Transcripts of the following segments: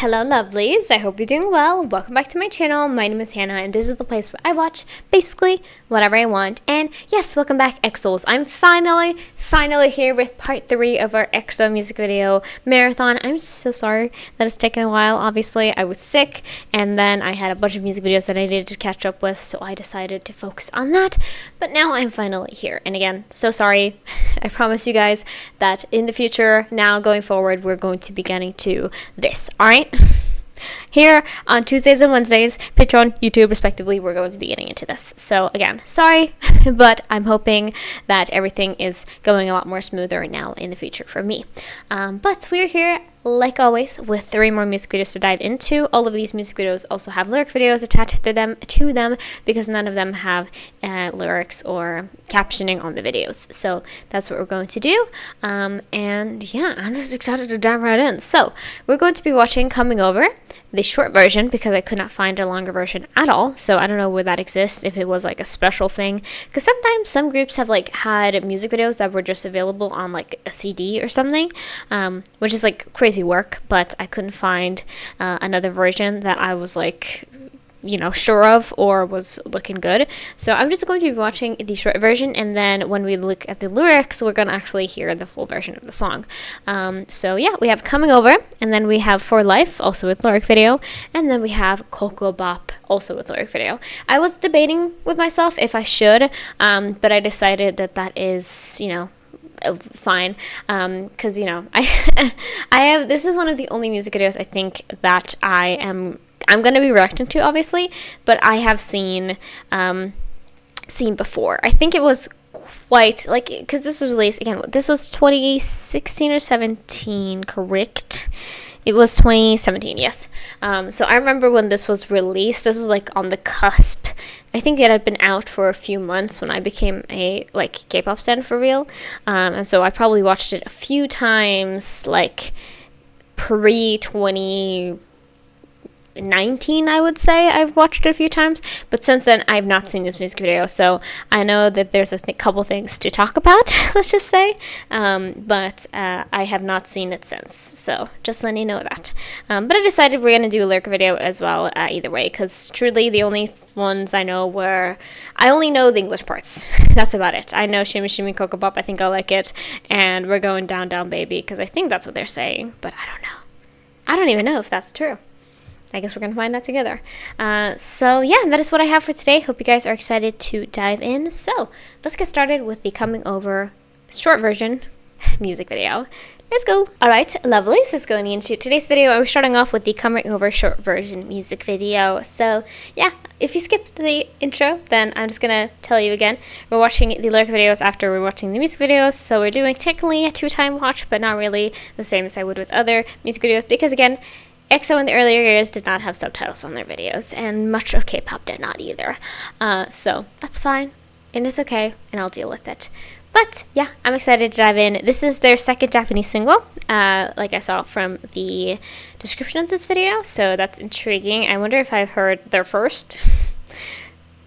Hello lovelies, I hope you're doing well. Welcome back to my channel. My name is Hannah and this is the place where I watch basically whatever I want. And yes, welcome back EXOs. I'm finally here with part 3 of our EXO music video marathon. I'm so sorry that it's taken a while. Obviously I was sick and then I had a bunch of music videos that I needed to catch up with, so I decided to focus on that. But now I'm finally here. And again, so sorry. I promise you guys that in the future, now going forward, we're going to be getting to this. Alright? Here on Tuesdays and Wednesdays, Patreon, YouTube, respectively, we're going to be getting into this. So again, sorry, but I'm hoping that everything is going a lot more smoother now in the future for me. But we're here, like always, with 3 more music videos to dive into. All of these music videos also have lyric videos attached to them because none of them have lyrics or captioning on the videos. So that's what we're going to do. And yeah, I'm just excited to dive right in. So we're going to be watching Coming Over, the short version, because I could not find a longer version at all. So I don't know where that exists, if it was like a special thing. Because sometimes some groups have like had music videos that were just available on like a CD or something, which is like crazy work, but I couldn't find another version that I was like, you know, sure of or was looking good. So I'm just going to be watching the short version, and then when we look at the lyrics, we're going to actually hear the full version of the song. So yeah, we have Coming Over, and then we have For Life, also with lyric video, and then we have Ko Ko Bop, also with lyric video. I was debating with myself if I should, but I decided that that is, you know, fine, because you know, this is one of the only music videos I think that I'm going to be reacting to, obviously, but I have seen before. I think it was quite, like, because this was released, again, this was 2016 or 17, correct? It was 2017, yes. So I remember when this was released, this was, like, on the cusp. I think it had been out for a few months when I became a, like, K-pop stan for real. And so I probably watched it a few times, like, pre-2019, I would say. I've watched it a few times, but since then I've not seen this music video, so I know that there's a couple things to talk about, let's just say, but I have not seen it since, so just letting you know that. But I decided we're going to do a lyric video as well, either way, because truly the only ones I know I only know the English parts. That's about it. I know Shimmy Shimmy Ko Ko Bop, I think I like it, and We're Going Down Down Baby, because I think that's what they're saying, but I don't know. I don't even know if that's true. I guess we're going to find out together. So yeah, that is what I have for today. Hope you guys are excited to dive in. So let's get started with the Coming Over short version music video. Let's go. Alright, lovely. So let's go into today's video. We're starting off with the Coming Over short version music video. So yeah, if you skipped the intro, then I'm just going to tell you again. We're watching the lyric videos after we're watching the music videos. So we're doing technically a 2-time watch, but not really the same as I would with other music videos, because again, EXO in the earlier years did not have subtitles on their videos, and much of K-pop did not either. So that's fine, and it's okay, and I'll deal with it. But yeah, I'm excited to dive in. This is their second Japanese single, like I saw from the description of this video, so that's intriguing. I wonder if I've heard their first.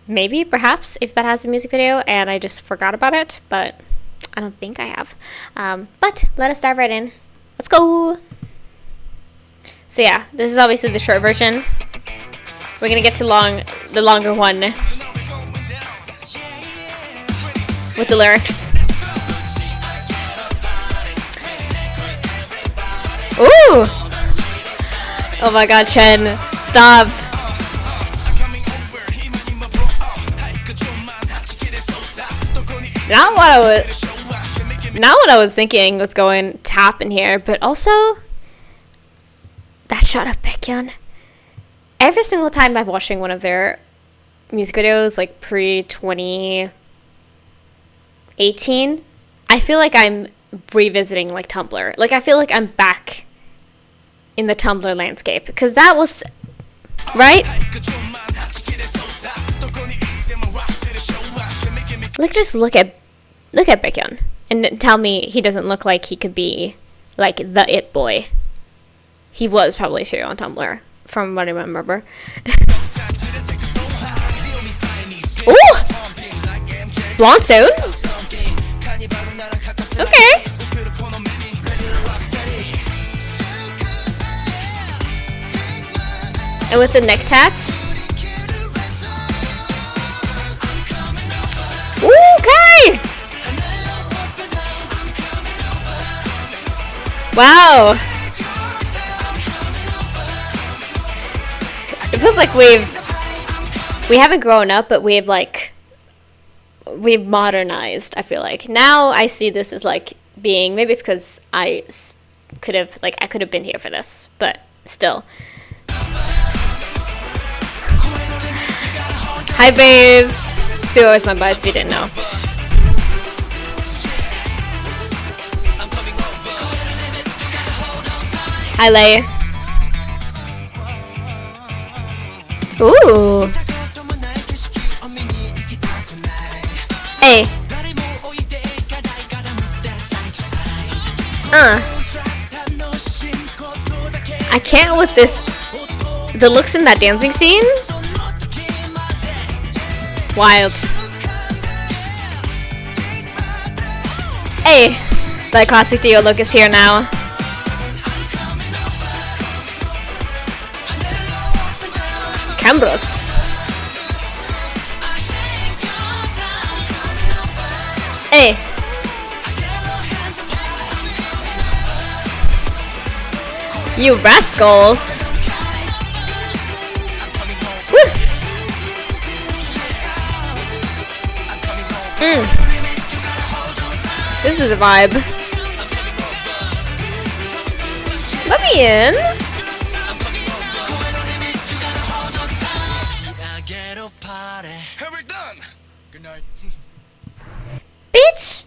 Maybe, perhaps, if that has a music video, and I just forgot about it, but I don't think I have. But let us dive right in. Let's go! So yeah, this is obviously the short version. We're gonna get to the longer one with the lyrics. Ooh! Oh my god, Chen, stop! Not what I was thinking was going to happen here, but also that shot of Baekhyun. Every single time I'm watching one of their music videos, like pre-2018, I feel like I'm revisiting like Tumblr. Like I feel like I'm back in the Tumblr landscape, because that was right. Like just look at Baekhyun and tell me he doesn't look like he could be like the it boy. He was probably too on Tumblr, from what I remember. Ooh! Blonde soon? Okay. And with the neck tats. Okay! Wow! It feels like we haven't grown up, but we've modernized, I feel like. Now I see this as like being, maybe it's because I could have been here for this, but still. Hi babes! Suo is my bias if you didn't know. Hi Lay. Ooh. Hey. I can't with this. The looks in that dancing scene. Wild. Hey. The classic Dio look is here now. Cambros. Hey. You rascals. Woo. This is a vibe. Let me in. Bitch!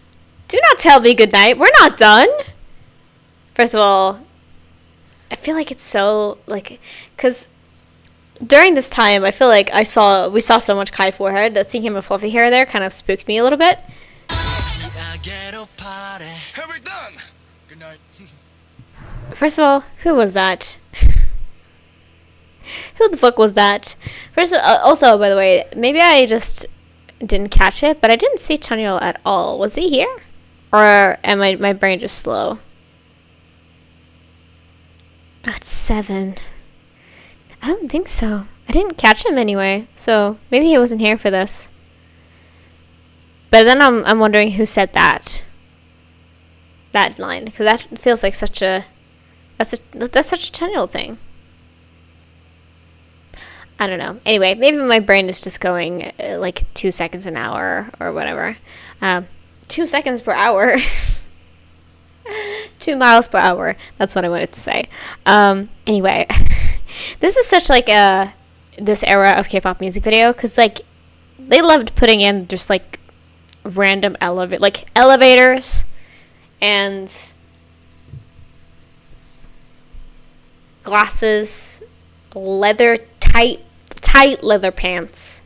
Do not tell me goodnight. We're not done. First of all, I feel like it's so, like, because during this time, I feel like we saw so much Kai forehead that seeing him with fluffy hair there kind of spooked me a little bit. First of all, who was that? Who the fuck was that? Also, by the way, maybe I just didn't catch it, but I didn't see Chanyeol at all. Was he here? Or am my brain just slow? That's 7. I don't think so. I didn't catch him anyway, so maybe he wasn't here for this. But then I'm wondering who said that line, because that feels like that's such a Chanyeol thing. I don't know. Anyway, maybe my brain is just going like 2 seconds an hour or whatever. 2 seconds per hour. 2 miles per hour. That's what I wanted to say. Anyway, this is such like this era of K-pop music video, because like they loved putting in just like random elevators and glasses, leather tight leather pants,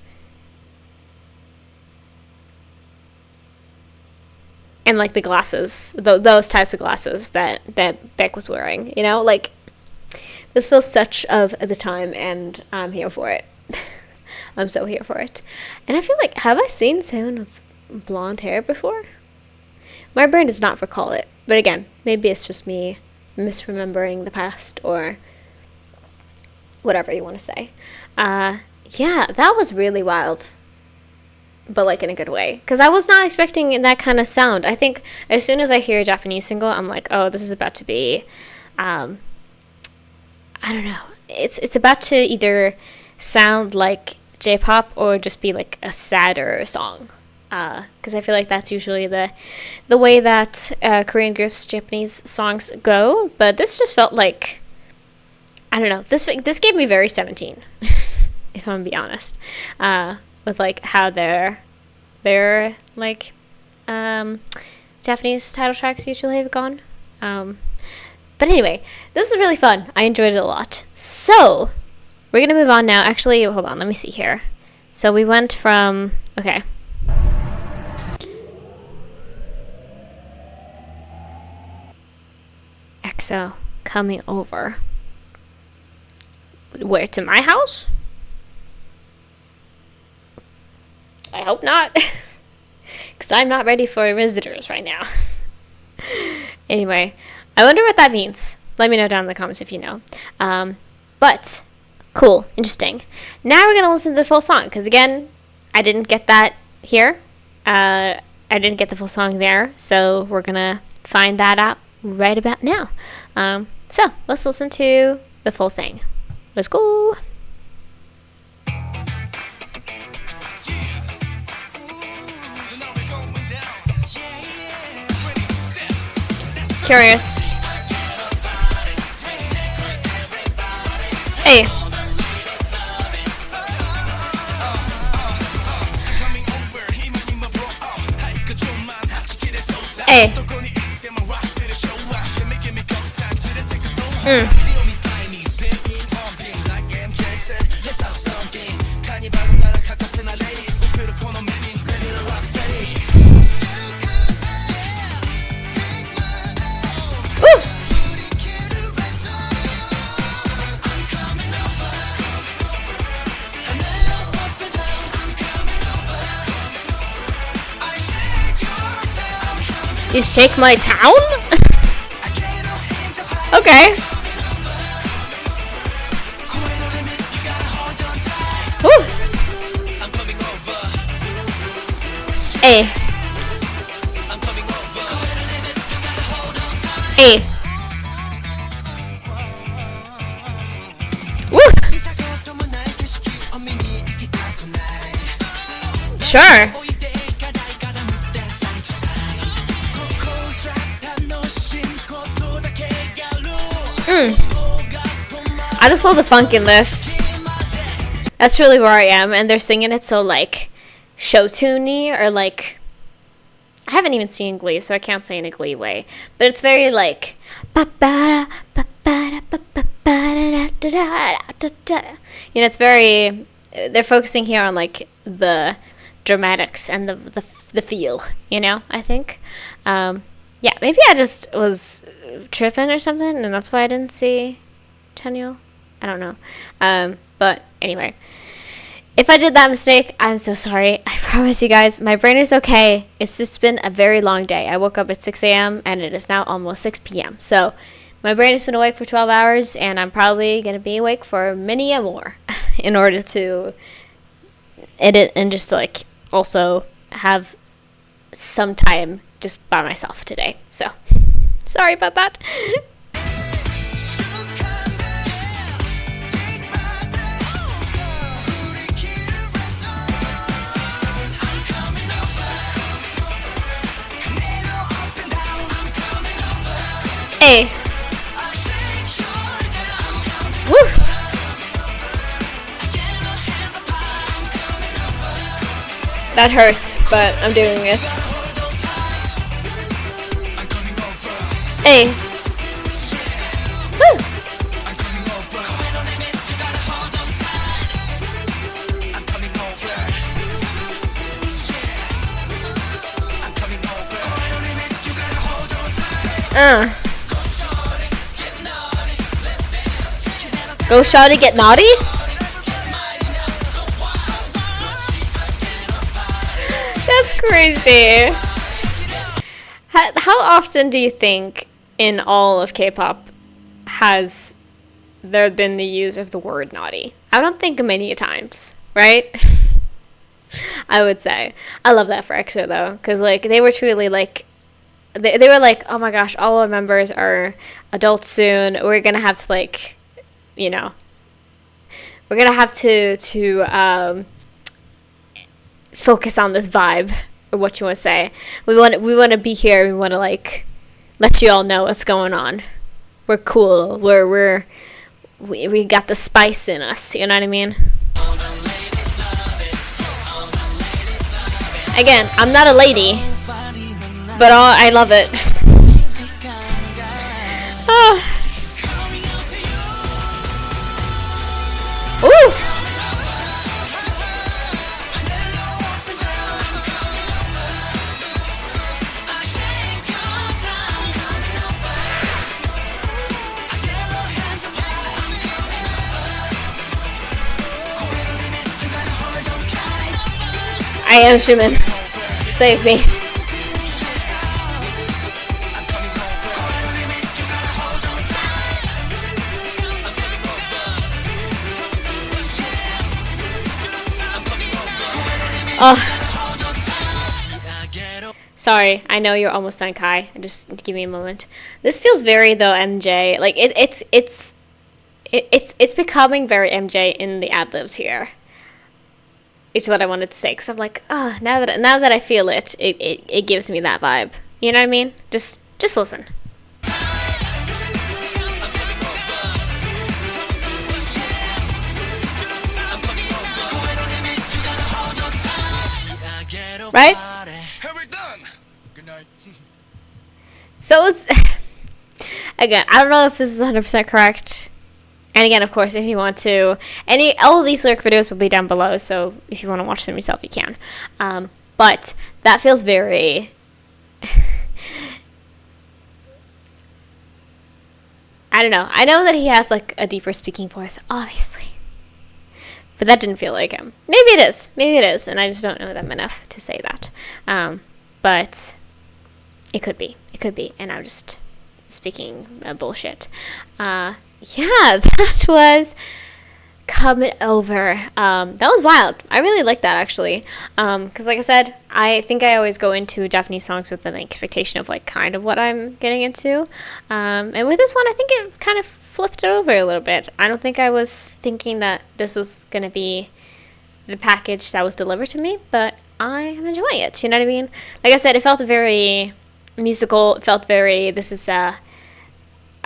and like the glasses, those types of glasses that Beck was wearing. You know, like this feels such of the time, and I'm here for it. I'm so here for it. And I feel like, have I seen someone with blonde hair before? My brain does not recall it, but again, maybe it's just me misremembering the past or whatever you want to say. Yeah, that was really wild, but like in a good way, because I was not expecting that kind of sound. I think as soon as I hear a Japanese single, I'm like, oh, this is about to be I don't know, it's about to either sound like J-pop or just be like a sadder song, because I feel like that's usually the way that Korean groups' Japanese songs go. But this just felt like, I don't know, this gave me very 17, if I'm gonna be honest, with like how their like Japanese title tracks usually have gone. But anyway, this is really fun. I enjoyed it a lot. So we're gonna move on now. Actually, hold on, let me see here. So we went from, okay, EXO coming over. Where, to my house? I hope not, because I'm not ready for visitors right now. Anyway, I wonder what that means. Let me know down in the comments if you know. But Cool. Interesting. Now we're gonna listen to the full song because again, I didn't get that here. I didn't get the full song there, so we're gonna find that out right about now. So let's listen to the full thing. Let's go. Curious. Hey. Hey. You shake my town? Okay. Woo. Hey. Hey. Woo. Sure. I just love the funk in this. That's really where I am, and they're singing it so like show tuney or like I haven't even seen Glee, so I can't say in a Glee way, but it's very like you know, it's very they're focusing here on like the dramatics and the feel, you know, I think. Yeah, maybe I just was tripping or something, and that's why I didn't see Tenniel. I don't know. But anyway, if I did that mistake, I'm so sorry. I promise you guys, my brain is okay. It's just been a very long day. I woke up at 6 a.m. and it is now almost 6 p.m. So my brain has been awake for 12 hours, and I'm probably going to be awake for many more in order to edit and just like also have some time just by myself today. So sorry about that. Hey. Woo. That hurts, but I'm doing it. Hey. Woo. Go shawty get naughty? That's crazy. How often do you think in all of K-pop has there been the use of the word naughty? I don't think many times, right? I would say. I love that for EXO though, because like they were truly like they were like, oh my gosh, all our members are adults soon. We're gonna have to like, you know, we're gonna have to focus on this vibe, or what you want to say. We want to be here. We want to like let you all know what's going on. We're cool. We got the spice in us. You know what I mean? Again, I'm not a lady, but I love it. Oh. Ooh. I am Shimin. Save me. Oh, sorry, I know you're almost done, Kai. Just give me a moment. This feels very though MJ. Like it's becoming very MJ in the ad libs here. It's what I wanted to say because I'm like, oh, now that I feel it, it gives me that vibe. You know what I mean? Just listen. Right? So it was, again, I don't know if this is 100% correct. And again, of course, if you want to, all of these lyric videos will be down below, so if you want to watch them yourself, you can. But that feels very, I don't know. I know that he has like a deeper speaking voice, obviously. But that didn't feel like him. Maybe it is. Maybe it is. And I just don't know them enough to say that. But it could be. It could be. And I'm just speaking bullshit. Yeah, that was Coming Over. That was wild. I really like that, actually. Because like I said, I think I always go into Japanese songs with an expectation of like kind of what I'm getting into. And with this one, I think it kind of flipped it over a little bit. I don't think I was thinking that this was going to be the package that was delivered to me, but I am enjoying it. You know what I mean? Like I said, it felt very musical. It felt very, this is a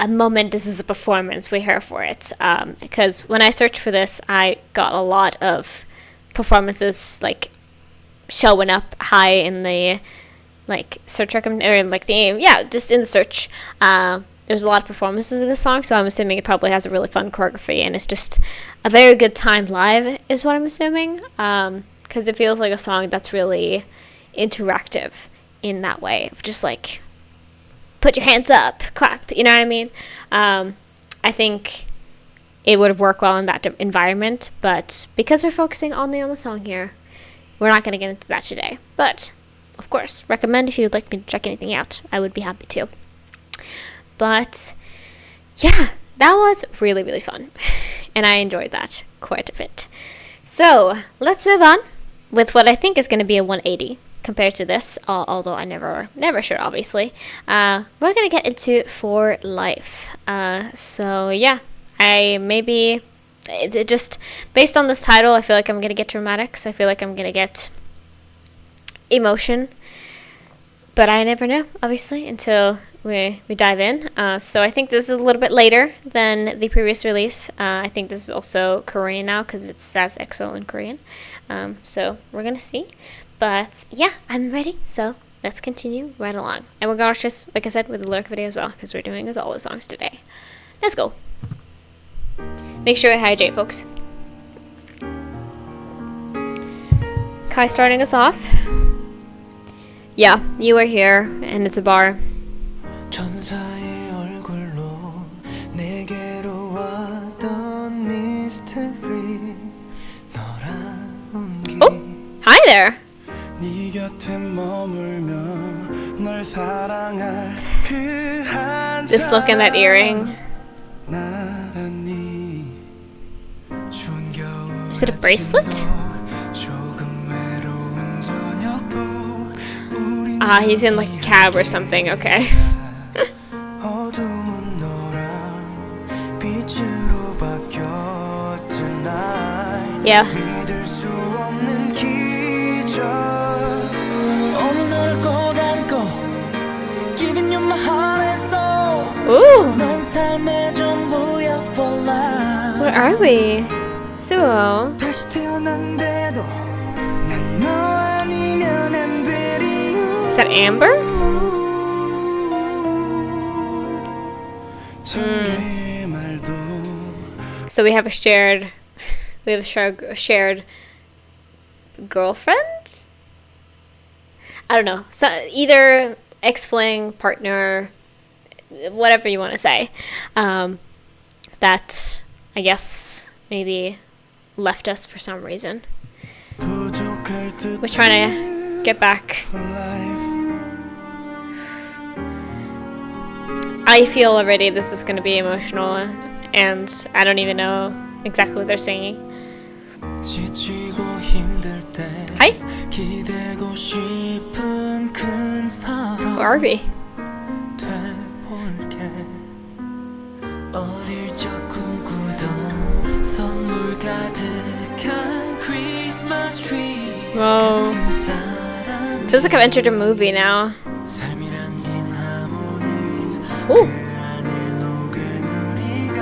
moment, this is a performance, we're here for it. Because when I searched for this, I got a lot of performances like showing up high in the like search recommend, or like the, yeah, just in the search. There's a lot of performances of this song, so I'm assuming it probably has a really fun choreography, and it's just a very good time live is what I'm assuming, because it feels like a song that's really interactive in that way of just like put your hands up, clap, you know what I mean? I think it would work well in that environment, but because we're focusing only on the song here, we're not going to get into that today. But, of course, recommend if you'd like me to check anything out. I would be happy to. But, yeah, that was really, really fun. And I enjoyed that quite a bit. So, let's move on with what I think is going to be a 180 compared to this, although I never sure, obviously. We're going to get into For Life. So, yeah, it just, based on this title, I feel like I'm going to get dramatics. I feel like I'm going to get emotion. But I never know, obviously, until we dive in. So I think this is a little bit later than the previous release. I think this is also Korean now because it says EXO in Korean. So we're going to see. But yeah, I'm ready. So let's continue right along. And we're going to watch this, like I said, with the lyric video as well because we're doing it with all the songs today. Let's go. Make sure you hydrate, folks. Kai starting us off. Yeah, you are here, and it's a bar. Oh, hi there. Just look in that earring. Is it a bracelet? He's in like a cab or something, okay. Yeah. Ooh. Where are we? Suo. Is that Amber? So we have a shared girlfriend? I don't know. So either ex-fling, partner, whatever you want to say. That, I guess, maybe left us for some reason. We're trying to get back. I feel already this is going to be emotional, and I don't even know exactly what they're singing. Hi? 기대고 싶은 큰 사람 Who are we? 돼볼게 어릴 적 꿈꾸던 선물 가득한 크리스마스 트리 Whoa. 같은 사람 Feels like I've entered a movie now. 삶이란 긴 하모니 Ooh. 그 안에 녹은 우리가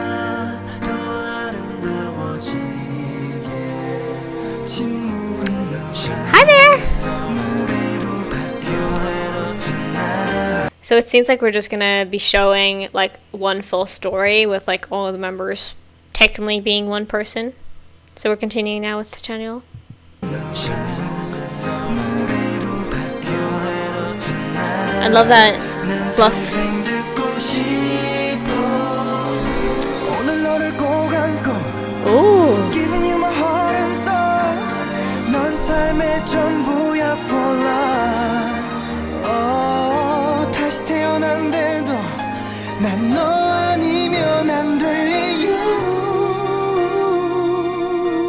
더 아름다워지게 침묵은 너와 Hi there! 노래로 바뀌어요 tonight So it seems like we're just gonna be showing like one full story with like all of the members technically being one person. So we're continuing now with Chanyeol. I love that fluff. 오늘 너를 꼭 안고 Ooh. Giving you my heart and soul 넌 삶의 전부야 for life 다시 태어난데도 난 너 아니면 안 될 이유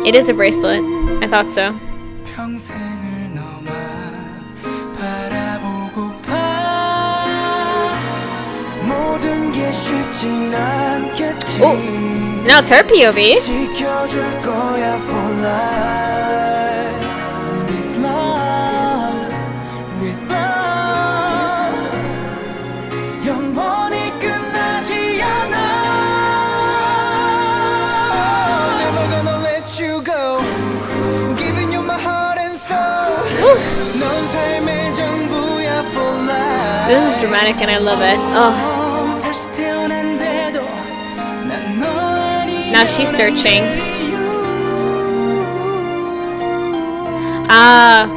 It is a bracelet. I thought so. 평생을 너만 바라보고파 모든 게 쉽진 않겠지 Oh, now it's her POV. 지켜줄 거야 for life This love 영원히 끝나지 않아 Never gonna let you go Giving you my heart and soul 넌 삶의 전부야 for life This is dramatic and I love it. Oh, 다시 태어난데도 난 너 아니면 now she's searching. 안 될 이유 Ah,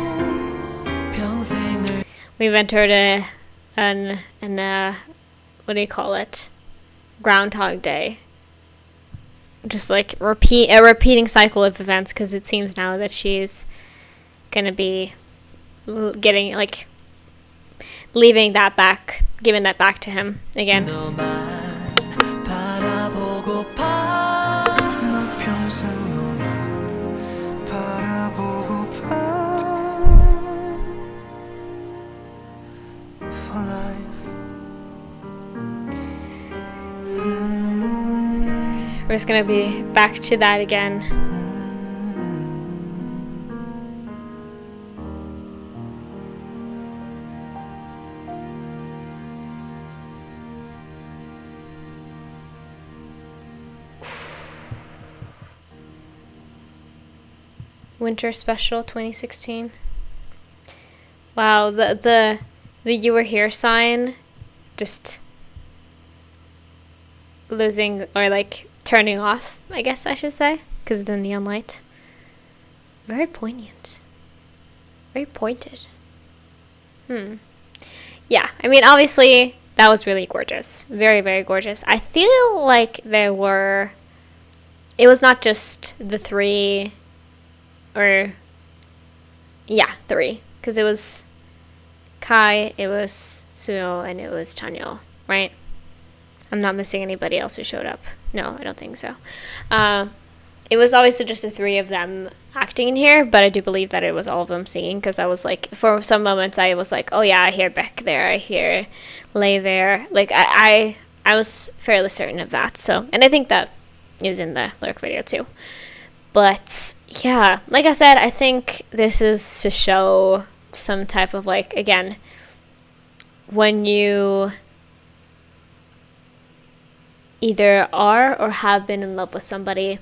평생을 we've entered an what do you call it? Groundhog Day. Just like a repeating cycle of events because it seems now that she's gonna be getting like leaving that back, giving that back to him again. 너만 바라보고파 너 평생 너만 바라보고파 For life We're just gonna be back to that again. Winter Special 2016. Wow, the you were here sign just losing or like turning off, I guess I should say, because it's a neon light. Very poignant. Very pointed. Yeah, I mean, obviously, that was really gorgeous. Very, very gorgeous. I feel like it was not just the three, three. Because it was Kai, it was Suyo, and it was Chanyeol, right? I'm not missing anybody else who showed up. No, I don't think so. It was obviously just the three of them acting in here, but I do believe that it was all of them singing, because I was like, for some moments I was like, oh yeah, I hear Beck there, I hear Lay there. Like, I was fairly certain of that. So, and I think that is in the lyric video too. But yeah, like I said, I think this is to show some type of like, again, when you either are or have been in love with somebody,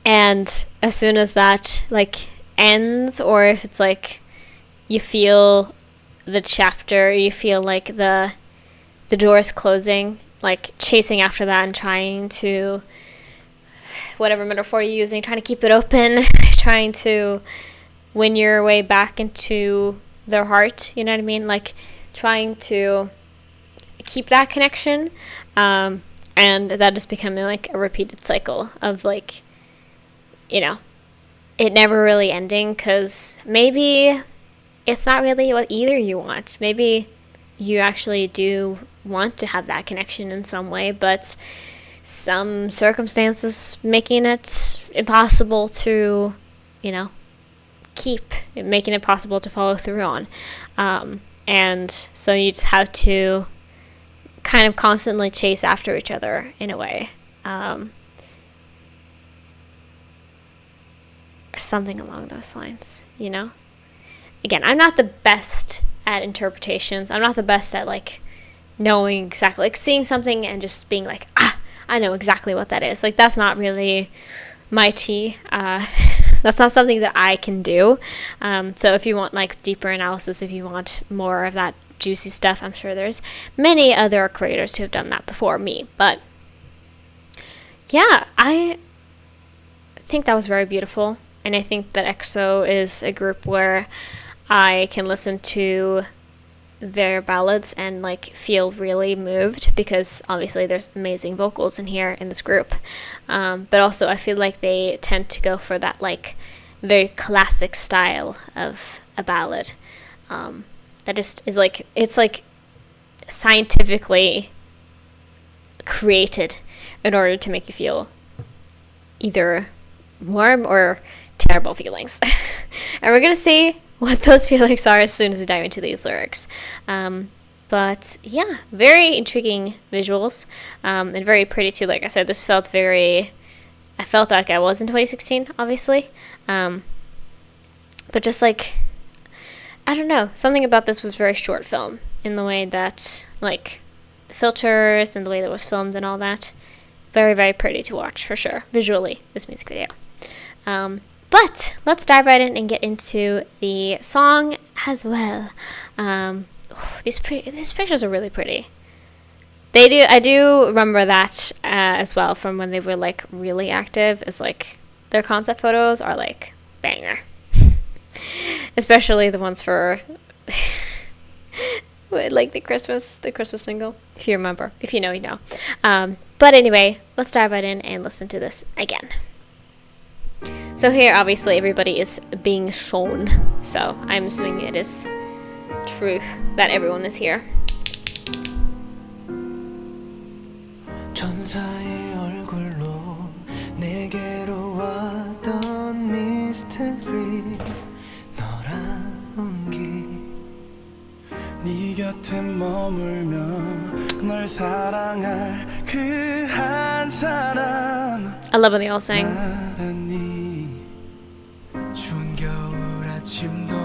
and as soon as that like ends, or if it's like you feel the chapter, you feel like the door is closing, like chasing after that and trying to, whatever metaphor you're using, trying to keep it open, trying to win your way back into their heart, you know what I mean? Like trying to keep that connection, and that just becoming like a repeated cycle of like, you know, it never really ending, because maybe it's not really what either you want. Maybe you actually do want to have that connection in some way, but some circumstances making it impossible to, you know, keep making it possible to follow through on. And so you just have to kind of constantly chase after each other in a way. Or something along those lines, you know? Again, I'm not the best at interpretations. I'm not the best at, like, knowing exactly, like, seeing something and just being like, I know exactly what that is. Like, that's not really my tea. That's not something that I can do. So if you want, like, deeper analysis, if you want more of that juicy stuff, I'm sure there's many other creators who have done that before me. But yeah, I think that was very beautiful. And I think that EXO is a group where I can listen to their ballads and, like, feel really moved, because obviously there's amazing vocals in here in this group. But also I feel like they tend to go for that, like, very classic style of a ballad. That just is like, it's like scientifically created in order to make you feel either warm or terrible feelings. And we're gonna see what those feelings are as soon as we dive into these lyrics. But yeah, very intriguing visuals, and very pretty too. Like I said, this felt very, I felt like I was in 2016, obviously. But just like, I don't know, something about this was very short film in the way that, like, the filters and the way that it was filmed and all that. Very, very pretty to watch for sure, visually, this music video. But let's dive right in and get into the song as well. These pictures are really pretty. I do remember that as well from when they were, like, really active. It's like their concept photos are, like, banger. Especially the ones for like the Christmas single. If you remember, if you know, you know. But anyway, let's dive right in and listen to this again. So here, obviously, everybody is being shown. So I'm assuming it is true that everyone is here. 천사의 얼굴로 내게로 왔던 미스터리 너란 길 네 곁에 머물며 널 사랑할 그 한 사람 I love when they all sing. 추운 겨울 아침도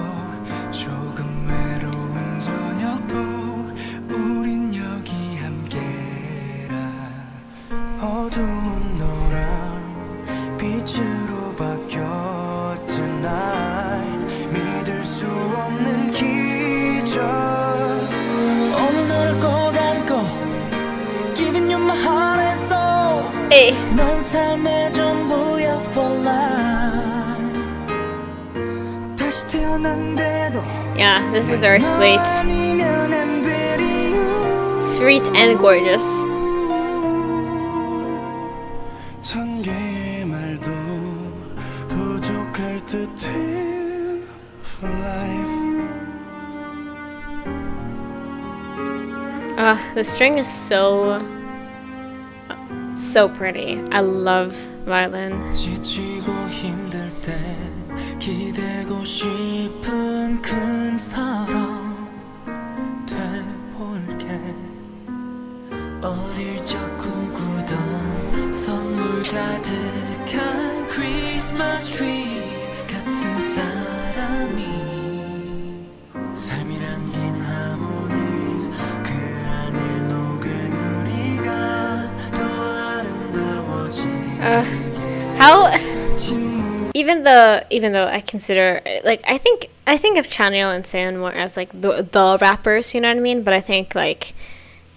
조금 외로운 저녁도 우린 여기 함께라 어둠은 너랑 빛으로 바뀌어 tonight 믿을 수 없는 기적 어느 너를 꼭 안고 Giving you my heart and soul Hey. 넌 삶의 전부야 for life 다시 태어난데도 Yeah, this is very sweet. Sweet and gorgeous. 천 개의 말도 부족할 듯해 for life The string is so pretty. I love violin. 지치고 힘들 때 기대고 싶은 큰 사람 돼볼게 어릴 적 꿈꾸던 선물 가득한 크리스마스 트리 같은 사람이 삶이란 긴 하모니 그 안에 녹은 우리가 더 아름다워지게 How even though I consider, like, I think of Chanyeol and Seon more as, like, the rappers, you know what I mean? But I think, like,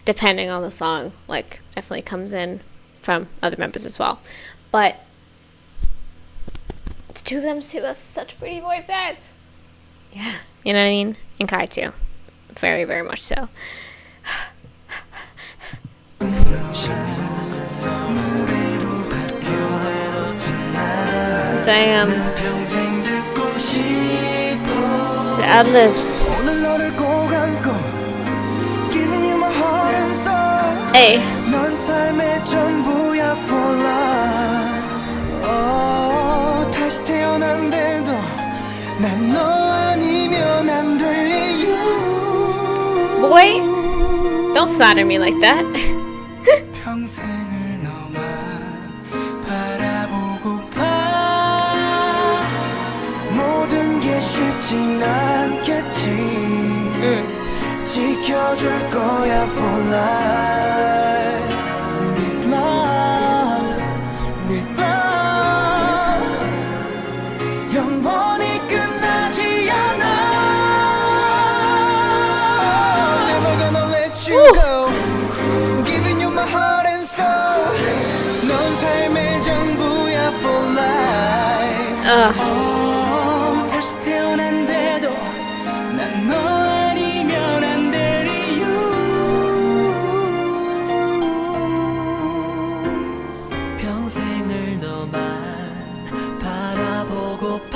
depending on the song, like, definitely comes in from other members as well. But the two of them too have such pretty voices. Yeah, you know what I mean? And Kai too, very, very much so. So the ad-libs. Hey. 넌 삶의 전부야 for life 다시 태어난데도 날 Wait, don't flatter me like that. 평생을 너만 바라보고파 모든 게 쉽진 않겠지 지켜줄 거야 for life This love This love 영원히 끝나지 않아 Never gonna let you go Giving you my heart and soul 넌 삶의 전부야 for life 다시 태어난데도 난 너 아니면 안 될 이유 평생을 너만 바라보고파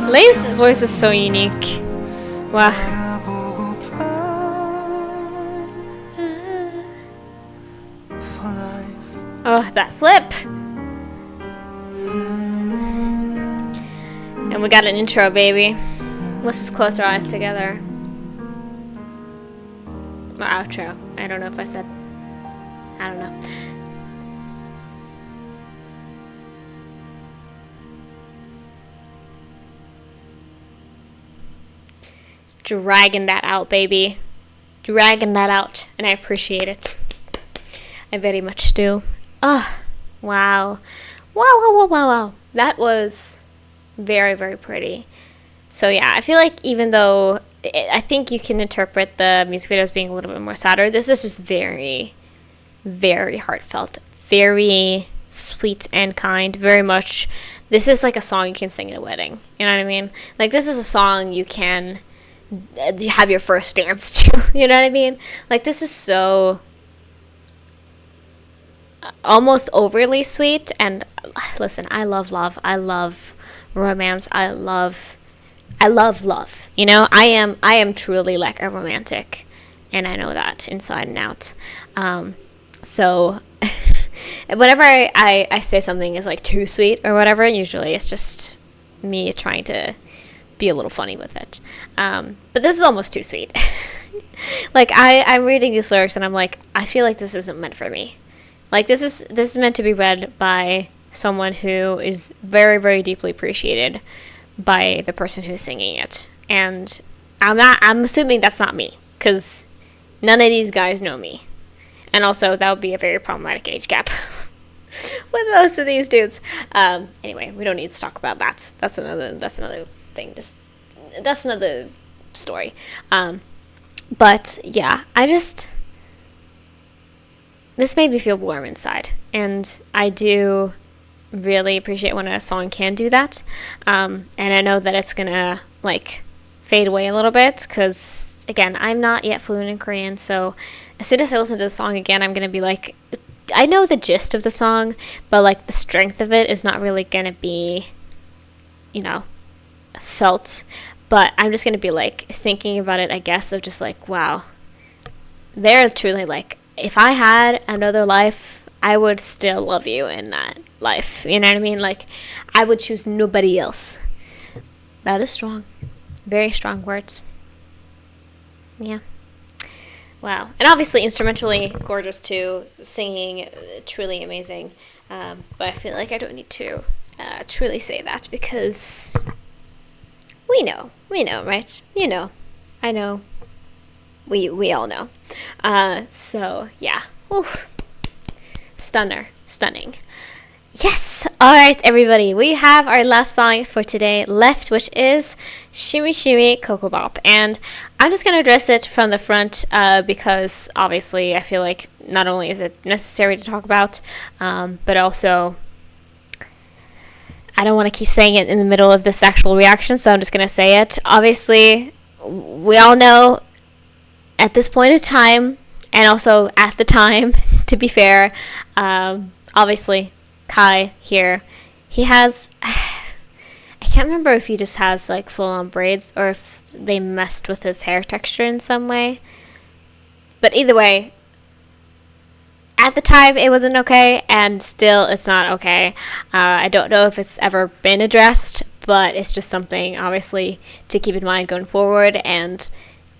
Lay's voice is so unique. Wow. Oh, that flip! And we got an intro, baby. Let's just close our eyes together. Or outro. I don't know if I said. I don't know. Dragging that out, baby. Dragging that out. And I appreciate it. I very much do. Oh, wow. Wow. That was very, very pretty. So yeah, I feel like even though I think you can interpret the music video as being a little bit more sadder, this is just very, very heartfelt. Very sweet and kind. Very much. This is like a song you can sing at a wedding. You know what I mean? Like, this is a song you can have your first dance to. You know what I mean? Like, this is so almost overly sweet. And listen, I love love. I love romance. I love love. You know, I am truly like a romantic, and I know that inside and out. So whenever I say something is like too sweet or whatever, usually it's just me trying to be a little funny with it. But this is almost too sweet. Like, I'm reading these lyrics and I'm like, I feel like this isn't meant for me. Like, this is meant to be read by someone who is very, very deeply appreciated by the person who's singing it. And I'm assuming that's not me, because none of these guys know me. And also, that would be a very problematic age gap with most of these dudes. Anyway, we don't need to talk about that. That's another thing. That's another story. But yeah, this made me feel warm inside, and I do really appreciate when a song can do that. And I know that it's gonna like fade away a little bit, because again, I'm not yet fluent in Korean, so as soon as I listen to the song again, I'm gonna be like, I know the gist of the song, but like the strength of it is not really gonna be, you know, felt. But I'm just gonna be like thinking about it, I guess, of just like, wow, they're truly like, if I had another life, I would still love you in that life. You know what I mean? Like, I would choose nobody else. That is strong. Very strong words. Yeah. Wow. And obviously instrumentally gorgeous too. Singing truly amazing. But I feel like I don't need to truly say that, because we know, right? You know. I know. We all know. So yeah. Oof. Stunning. Yes! Alright, everybody. We have our last song for today left, which is Shimmy Shimmy Ko Ko Bop. And I'm just going to address it from the front, because obviously I feel like not only is it necessary to talk about, but also I don't want to keep saying it in the middle of this actual reaction, so I'm just going to say it. Obviously, we all know at this point in time, and also at the time, to be fair, obviously, Kai here, he has, I can't remember if he just has like full-on braids or if they messed with his hair texture in some way. But either way, at the time it wasn't okay, and still it's not okay. I don't know if it's ever been addressed, but it's just something obviously to keep in mind going forward. And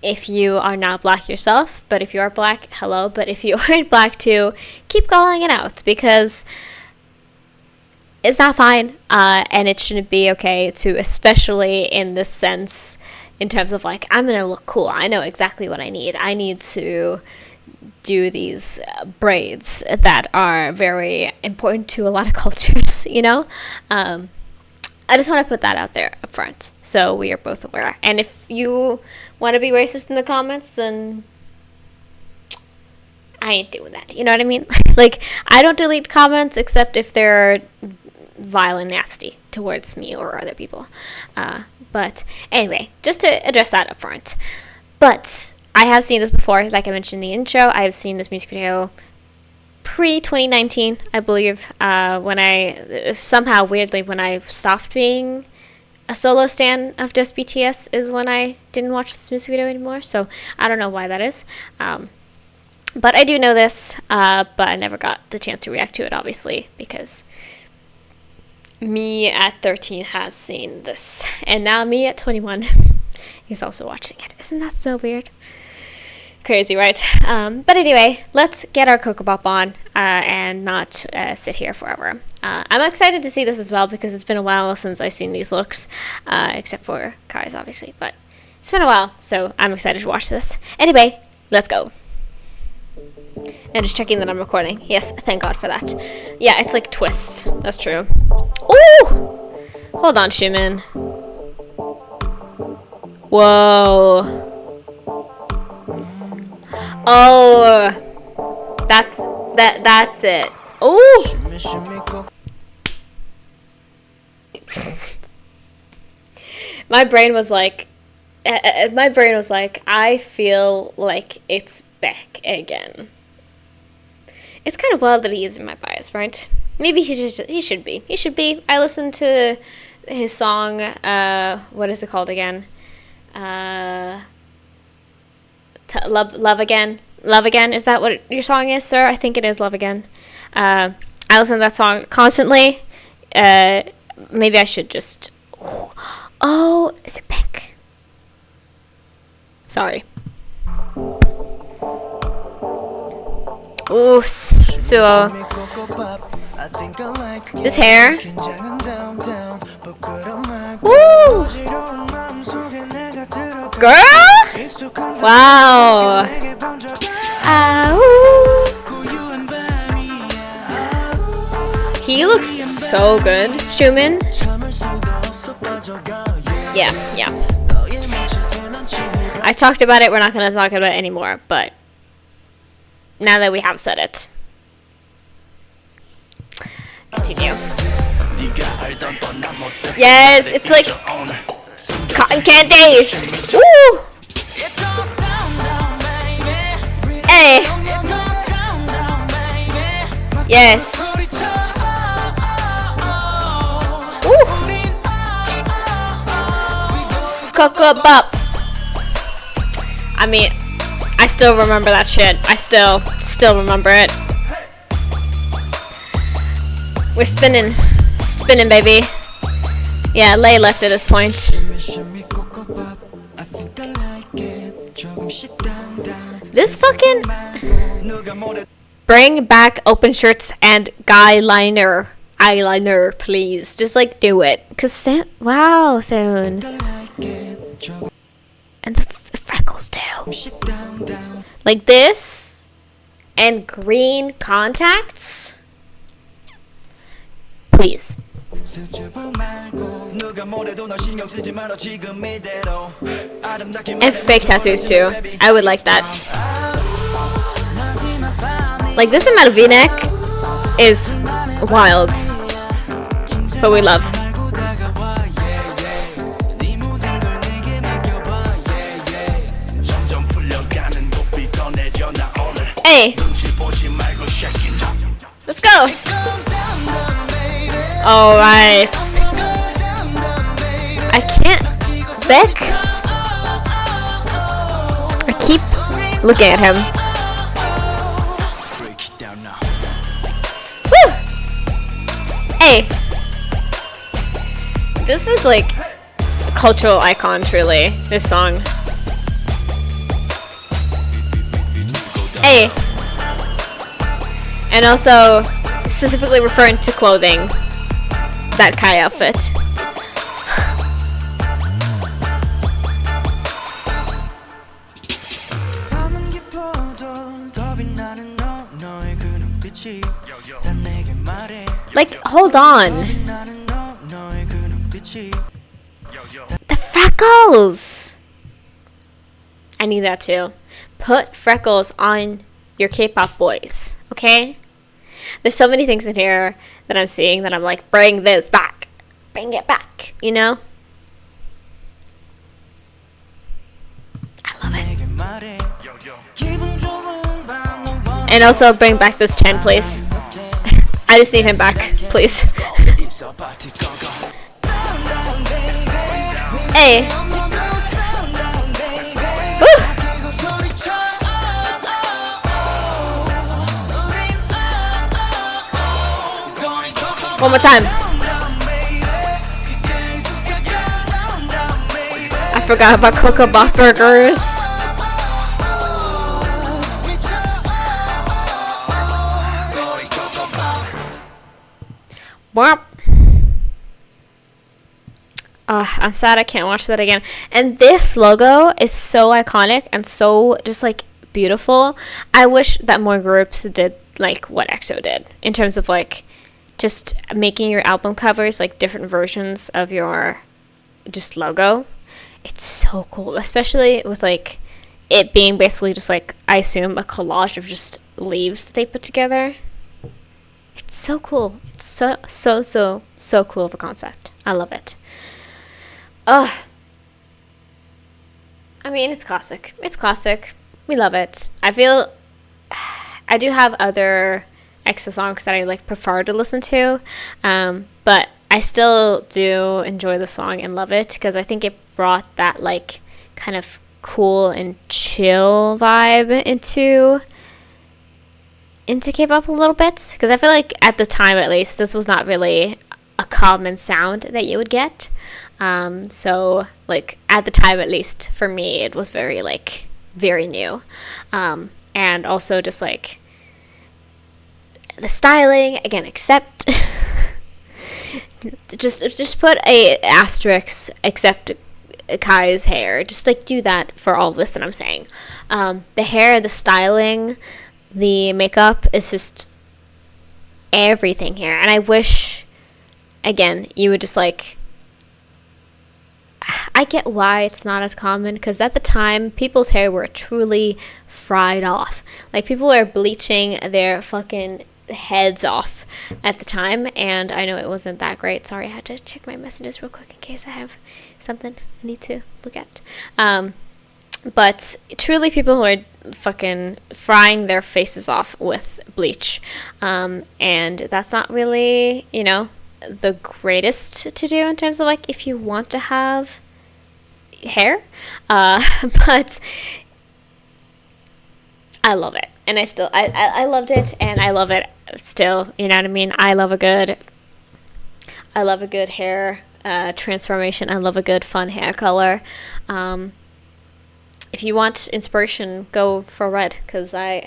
if you are not black yourself, but if you are black, hello. But if you aren't black too, keep calling it out, because it's not fine, and it shouldn't be okay to, especially in this sense, in terms of like, I'm gonna look cool. I know exactly what I need. I need to do these braids that are very important to a lot of cultures, you know? I just want to put that out there up front, so we are both aware. And if you want to be racist in the comments, then I ain't doing that. You know what I mean? Like, I don't delete comments except if they're vile and nasty towards me or other people. But anyway, just to address that up front. But I have seen this before, like I mentioned in the intro. I have seen this music video pre-2019, I believe, when I, somehow weirdly, when I stopped being a solo stan of just BTS is when I didn't watch this music video anymore. So I don't know why that is. But I do know this, but I never got the chance to react to it, obviously, because me at 13 has seen this, and now me at 21 is also watching it. Isn't that so weird? Crazy, right? But anyway, let's get our Ko Ko Bop on and not sit here forever. I'm excited to see this as well, because it's been a while since I've seen these looks, except for Kai's, obviously, but it's been a while, so I'm excited to watch this. Anyway, let's go. And just checking that I'm recording. Yes, thank God for that. Yeah, it's like twists. That's true. Ooh! Hold on, Xiumin. Whoa. Oh. That's it. Ooh! My brain was like, I feel like it's back again. It's kind of wild that he is in my bias, right? Maybe he should be. I listened to his song, what is it called again? Love Again. Love Again, is that what your song is, sir? I think it is Love Again. I listen to that song constantly. Maybe I should just... Oh, is it pink? Sorry. Ooh, so this hair. Woo! Girl! Wow. He looks so good, Xiumin. Yeah. I talked about it, we're not going to talk about it anymore, but now that we have said it. Continue. Yes, it's like cotton candy. Woo! Hey. Yes. Woo! Ko Ko Bop. I mean, I still remember that shit. I still remember it. We're spinning, baby. Yeah, Lay left at this point. This fucking... Bring back open shirts and eyeliner, please. Just like do it. Cause wow, soon. And the freckles too. Like this and green contacts. Please. And fake tattoos too. I would like that. Like this amount of V-neck is wild. But we love. Hey! Let's go! Alright. I can't... Beck? I keep looking at him. Woo! Hey! This is like a cultural icon, truly. This song. Hey. And also specifically referring to clothing. That Kai outfit. Like, hold on. The freckles! I need that too. Put freckles on your K-pop boys, okay? There's so many things in here that I'm seeing that I'm like, bring this back. Bring it back, you know? I love it. And also bring back this Chen, please. I just need him back, please. Hey. Woo. One more time. I forgot about Ko Ko Bop burgers. I'm sad I can't watch that again. And this logo is so iconic and so just like beautiful. I wish that more groups did like what EXO did in terms of like just making your album covers like different versions of your just logo. It's so cool, especially with like it being basically just like, I assume, a collage of just leaves that they put together. It's so cool. It's so cool of a concept. I love it. Ugh. I mean, it's classic. It's classic. We love it. I feel I do have other EXO songs that I like prefer to listen to, but I still do enjoy the song and love it because I think it brought that like kind of cool and chill vibe into K-pop a little bit, because I feel like at the time at least this was not really a common sound that you would get. So like at the time, at least for me, it was very new, and also just like the styling again, except just put a asterisk except Kai's hair. Just like do that for all of this that I'm saying. The hair, the styling, the makeup is just everything here, and I wish again you would just like, I get why it's not as common, because at the time people's hair were truly fried off. Like people were bleaching their fucking heads off at the time, and I know it wasn't that great. Sorry, I had to check my messages real quick in case I have something I need to look at. But truly people were fucking frying their faces off with bleach, and that's not really, you know, the greatest to do in terms of like if you want to have hair, but I love it, and I loved it, and I love it still, you know what I mean? I love a good hair transformation. I love a good fun hair color. If you want inspiration, go for red, because I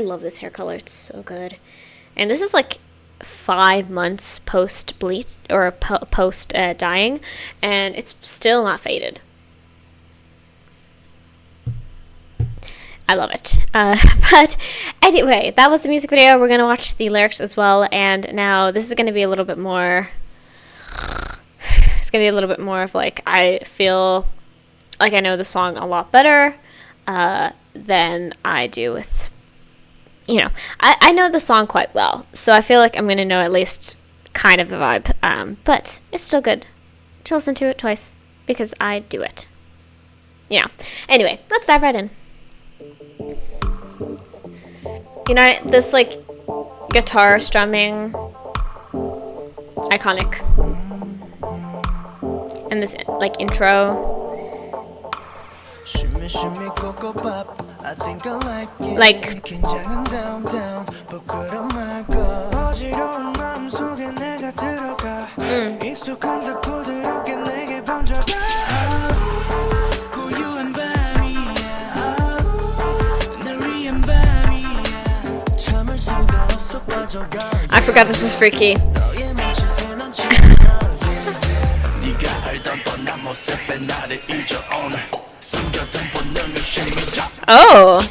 love this hair color. It's so good. And this is like 5 months post bleach or post dyeing, and it's still not faded. I love it. But anyway, that was the music video. We're gonna watch the lyrics as well, and now this is gonna be a little bit more. It's gonna be a little bit more of like, I feel like I know the song a lot better than I do with, you know, I know the song quite well, so I feel like I'm going to know at least kind of the vibe, but it's still good to listen to it twice, because I do it. Yeah. Anyway, let's dive right in. You know, this, like, guitar strumming, iconic. And this, like, intro. Like, I forgot this was freaky. Oh.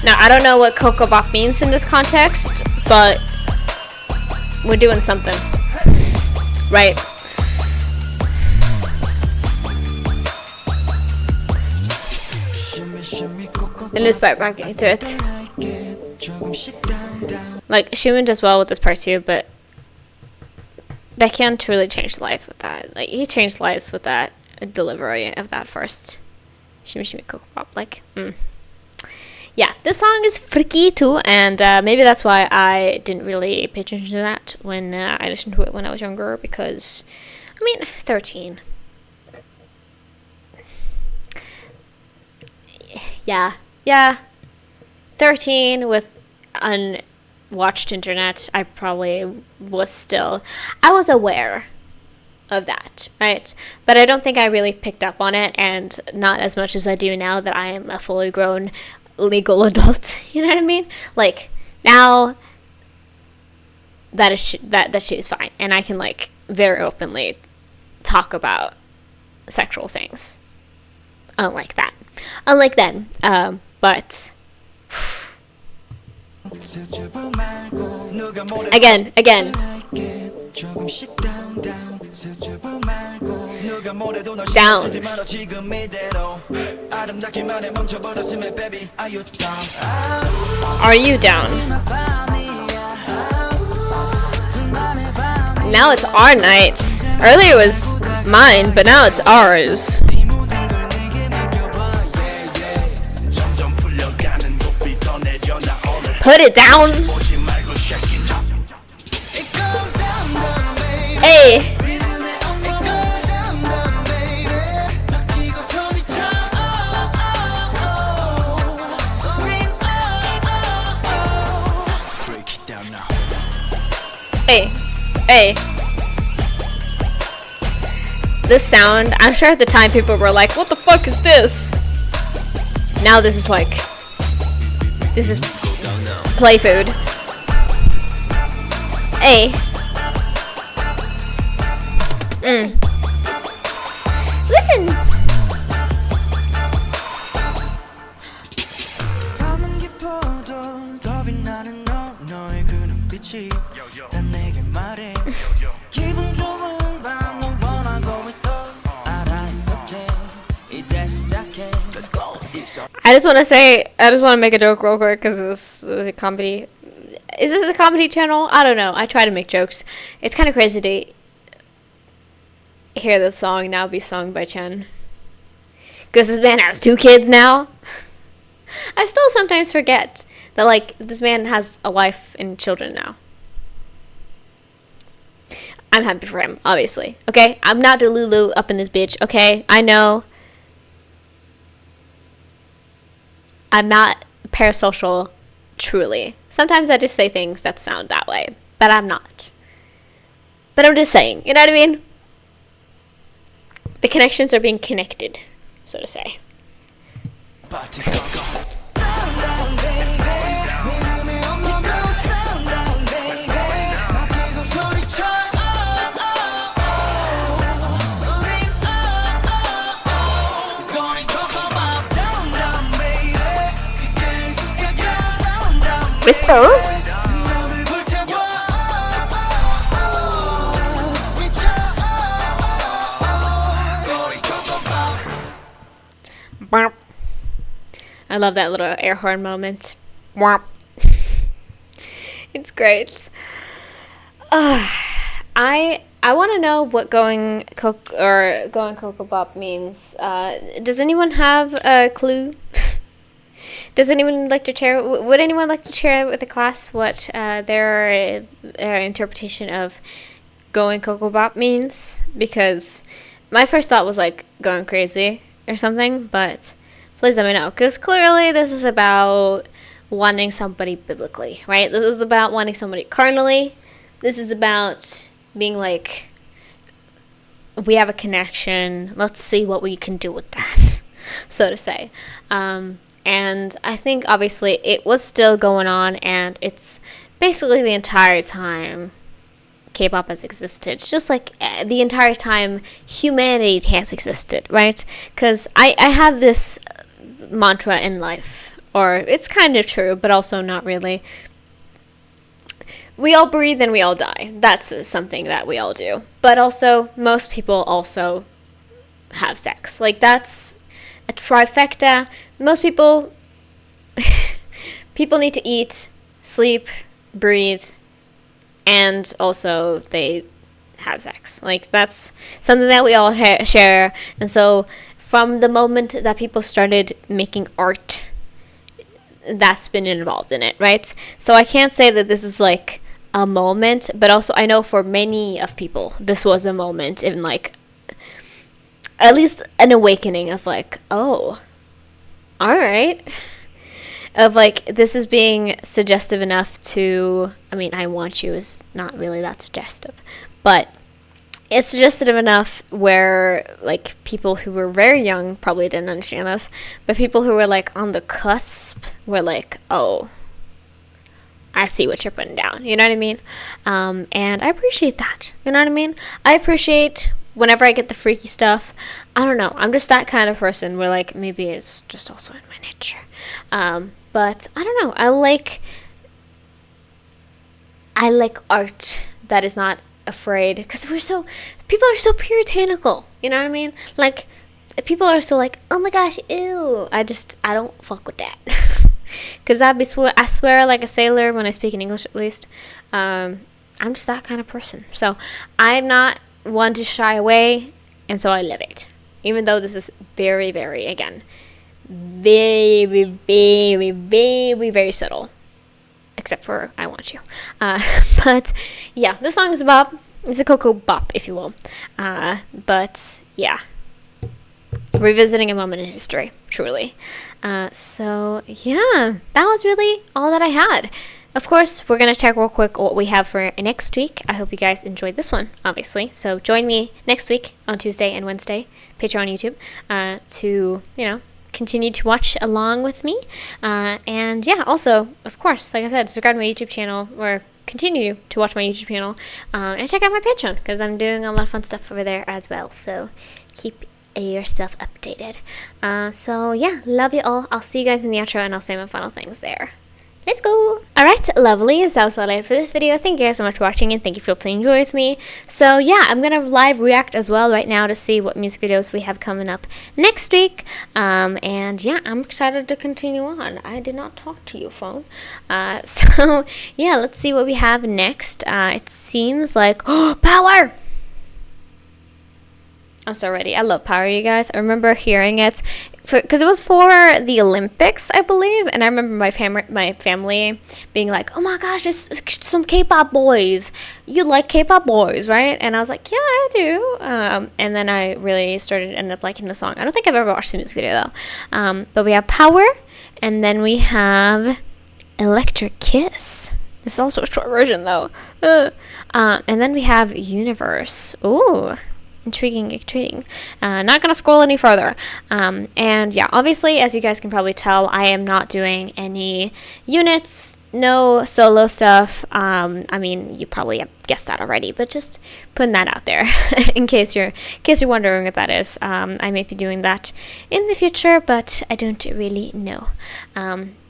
Now, I don't know what Ko Ko Bop means in this context, but we're doing something. Right? And this part, we're getting to it. Like, Shuman does well with this part too, but Baekhyun really changed life with that. Like, he changed lives with that delivery of that first Shimmy Shimmy Ko Ko Bop. Like, yeah, this song is freaky too, and maybe that's why I didn't really pay attention to that when I listened to it when I was younger, because, I mean, 13. Yeah. 13 with unwatched internet, I probably I was aware of that, right? But I don't think I really picked up on it, and not as much as I do now that I am a fully grown legal adult. You know what I mean? Like, now that shit is fine, and I can, like, very openly talk about sexual things. Unlike then. But again. Down. Are you down? Now it's our night. Earlier it was mine, but now it's ours. Put it down. Hey. Hey. This sound, I'm sure at the time people were like, what the fuck is this? Now this is play food. Hey. Listen. I just want to make a joke real quick, because this is a comedy. Is this a comedy channel? I don't know. I try to make jokes. It's kind of crazy to hear this song now be sung by Chen, because this man has 2 kids now. I still sometimes forget that, like, this man has a wife and children now. I'm happy for him, obviously. Okay? I'm not Delulu up in this bitch, okay? I know. I'm not parasocial, truly. Sometimes I just say things that sound that way, but I'm not. But I'm just saying, you know what I mean? The connections are being connected, so to say. Whisper? I love that little air horn moment. It's great. I want to know what going Ko Ko Bop means. Does anyone have a clue? Does anyone like to share? Would anyone like to share with the class what their interpretation of going Ko Ko Bop means? Because my first thought was like going crazy or something, but please let me know. Because clearly this is about wanting somebody biblically, right? This is about wanting somebody carnally. This is about being like, we have a connection. Let's see what we can do with that, so to say. And I think obviously it was still going on, and it's basically the entire time K-pop has existed, just like the entire time humanity has existed, right? Because I have this mantra in life, or it's kind of true, but also not really. We all breathe and we all die. That's something that we all do. But also, most people also have sex. Like, that's a trifecta. Most people need to eat, sleep, breathe, and also they have sex. Like, that's something that we all share. And so from the moment that people started making art, that's been involved in it, right? So I can't say that this is like a moment, but also I know for many of people this was a moment in, like, at least an awakening of like, oh, all right, of like, this is being suggestive enough to, I mean, I want you is not really that suggestive, but it's suggestive enough where, like, people who were very young probably didn't understand this, but people who were like on the cusp were like, oh, I see what you're putting down. You know what I mean? And I appreciate that. You know what I mean? I appreciate whenever I get the freaky stuff. I don't know. I'm just that kind of person where, like, maybe it's just also in my nature. But I don't know. I like art that is not afraid, because people are so puritanical. You know what I mean? Like, people are so like, oh my gosh, ew. I don't fuck with that. Because I swear like a sailor when I speak in English, at least. I'm just that kind of person. So I'm not one to shy away, and so I live it. Even though this is very, very, again, very, very, very, very subtle. Except for I Want You. But yeah, this song is it's a Ko Ko Bop, if you will. But yeah, revisiting a moment in history, truly. So yeah, that was really all that I had. Of course, we're going to check real quick what we have for next week. I hope you guys enjoyed this one, obviously. So join me next week on Tuesday and Wednesday, Patreon, YouTube, to, continue to watch along with me. And yeah, also, of course, like I said, subscribe to my YouTube channel, or continue to watch my YouTube channel, and check out my Patreon, because I'm doing a lot of fun stuff over there as well. So keep yourself updated. So yeah, love you all. I'll see you guys in the outro, and I'll say my final things there. Let's go. Alright, lovelies, that was all I had for this video. Thank you guys so much for watching, and thank you for playing joy with me. So yeah, I'm gonna live react as well right now to see what music videos we have coming up next week. And yeah, I'm excited to continue on. I did not talk to you, phone. So yeah, let's see what we have next. It seems like, oh, Power! I'm so ready. I love Power, you guys. I remember hearing it because it was for the Olympics, I believe, and I remember my family being like, "Oh my gosh, it's some K-pop boys. You like K-pop boys, right?" And I was like, "Yeah, I do." And then I really ended up liking the song. I don't think I've ever watched the music video though. But we have Power, and then we have Electric Kiss. This is also a short version though. And then we have Universe. Ooh. Intriguing. Not gonna scroll any further. And yeah, obviously, as you guys can probably tell, I am not doing any units, no solo stuff. I mean, you probably have guessed that already, but just putting that out there in case you're wondering what that is. I may be doing that in the future, but I don't really know.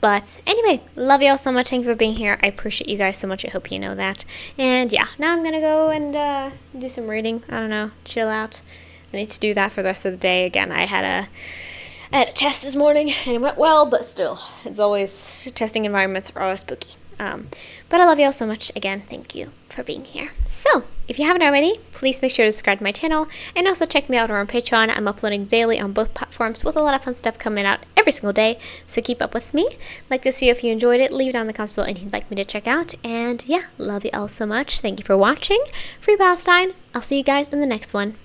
But anyway, love you all so much. Thank you for being here. I appreciate you guys so much. I hope you know that. And yeah, now I'm gonna go and do some reading. I don't know, chill out. I need to do that for the rest of the day. Again, I had a test this morning and it went well, but still, it's always, testing environments are always spooky. But I love you all so much. Again, thank you for being here. So, if you haven't already, please make sure to subscribe to my channel, and also check me out on Patreon. I'm uploading daily on both platforms with a lot of fun stuff coming out every single day, so keep up with me. Like this video if you enjoyed it, leave it down in the comments below anything you'd like me to check out, and yeah, love you all so much. Thank you for watching. Free Palestine. I'll see you guys in the next one.